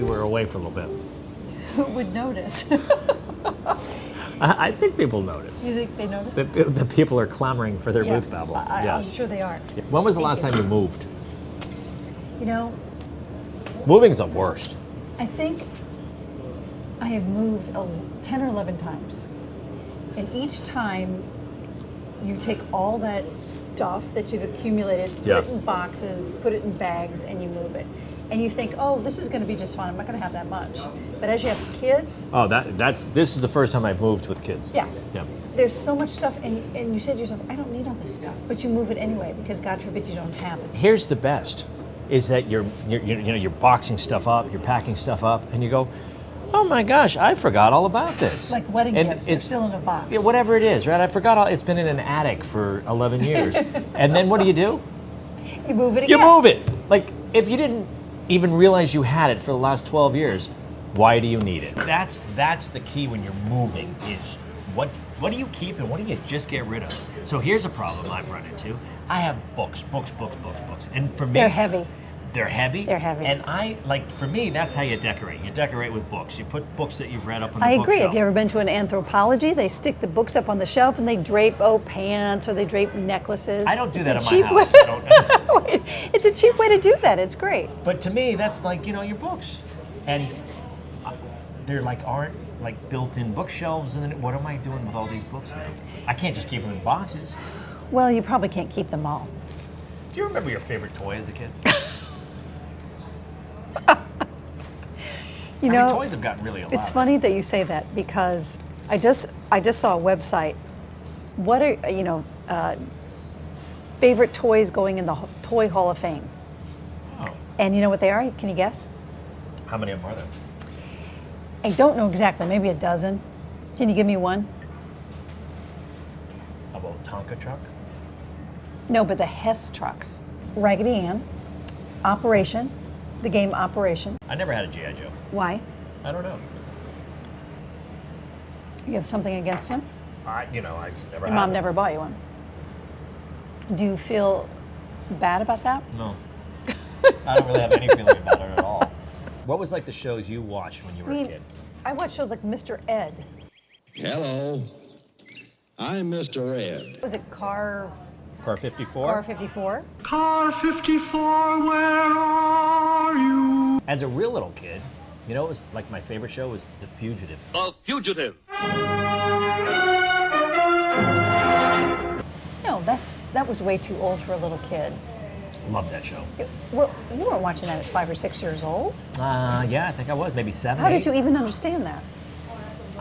we were away for a little bit. Who would notice? I think people notice. You think they notice? The people are clamoring for their booth babble. Yes. I'm sure they are. When was the last time you moved? You know, Moving's the worst. I think I have moved 10 or 11 times. And each time you take all that stuff that you've accumulated, put it in boxes, put it in bags, and you move it. And you think, oh, this is going to be just fine. I'm not going to have that much. But as you have kids... Oh, this is the first time I've moved with kids. Yeah. Yeah. There's so much stuff, and you say to yourself, I don't need all this stuff. But you move it anyway, because God forbid you don't have it. Here's the best, is that you're boxing stuff up, you're packing stuff up, and you go, oh my gosh, I forgot all about this. Like wedding gifts, they're still in a box. Yeah, whatever it is, right? I forgot it's been in an attic for 11 years. And then what do? You move it again. You move it. Like, if you didn't even realize you had it for the last 12 years, why do you need it? That's the key when you're moving, is what do you keep and what do you just get rid of? So here's a problem I've run into. I have books. And for me... They're heavy. They're heavy? They're heavy. And for me, that's how you decorate. You decorate with books. You put books that you've read up on the I bookshelf. agree. Have you ever been to an anthropology? They stick the books up on the shelf and they drape, pants, or they drape necklaces. I don't do that It's at a my house. Wait, it's a cheap way to do that. It's great. But to me, that's like, your books. And they're aren't built-in bookshelves. And then what am I doing with all these books now? I can't just keep them in boxes. Well, you probably can't keep them all. Do you remember your favorite toy as a kid? Toys have gotten really a lot. It's funny that you say that, because I just saw a website. What are favorite toys going in the Toy Hall of Fame? Oh. And you know what they are? Can you guess? How many of them are there? I don't know exactly. Maybe a dozen. Can you give me one? How about Tonka truck? No, but the Hess trucks. Raggedy Ann, Operation, the game Operation. I never had a G.I. Joe. Why? I don't know. You have something against him? I just never Your had mom one. never bought you one. Do you feel bad about that? No. I don't really have any feeling about it at all. What was the shows you watched when you were a kid? I watched shows like Mr. Ed. Hello, I'm Mr. Ed. Was it Car 54? Car 54? Car 54, where are you? As a real little kid, it was my favorite show was The Fugitive. The Fugitive. No, that was way too old for a little kid. Loved that show. Well, you weren't watching that at 5 or 6 years old. Yeah, I think I was, maybe 7. How 8. did you even understand that?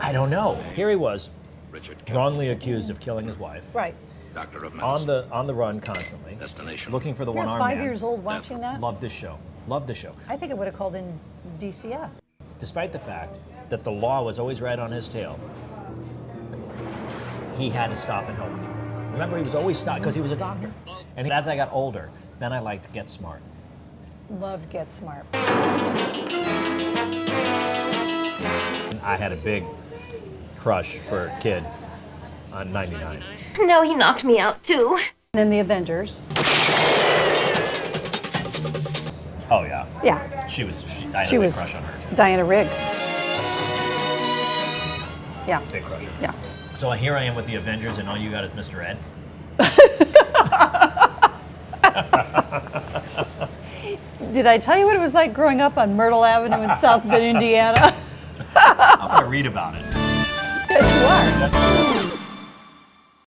I don't know. Here he was, Richard wrongly accused of killing his wife. Right. Doctor of On the run constantly. Destination. Looking for the You're one-armed 5 man. years old watching that? Loved this show. Loved the show. I think I would have called in DCF. Despite the fact that the law was always right on his tail, he had to stop and help people. Remember, he was always stopped because he was a doctor. And as I got older, then I liked Get Smart. Loved Get Smart. I had a big crush for a kid on 99. No, he knocked me out too. And then the Avengers. Oh yeah. Yeah. I had a big crush on her too. Diana Rigg. Yeah. Big crush on her. Yeah. So here I am with the Avengers, and all you got is Mr. Ed. Did I tell you what it was like growing up on Myrtle Avenue in South Bend, Indiana? I'm gonna read about it. Yes, you are.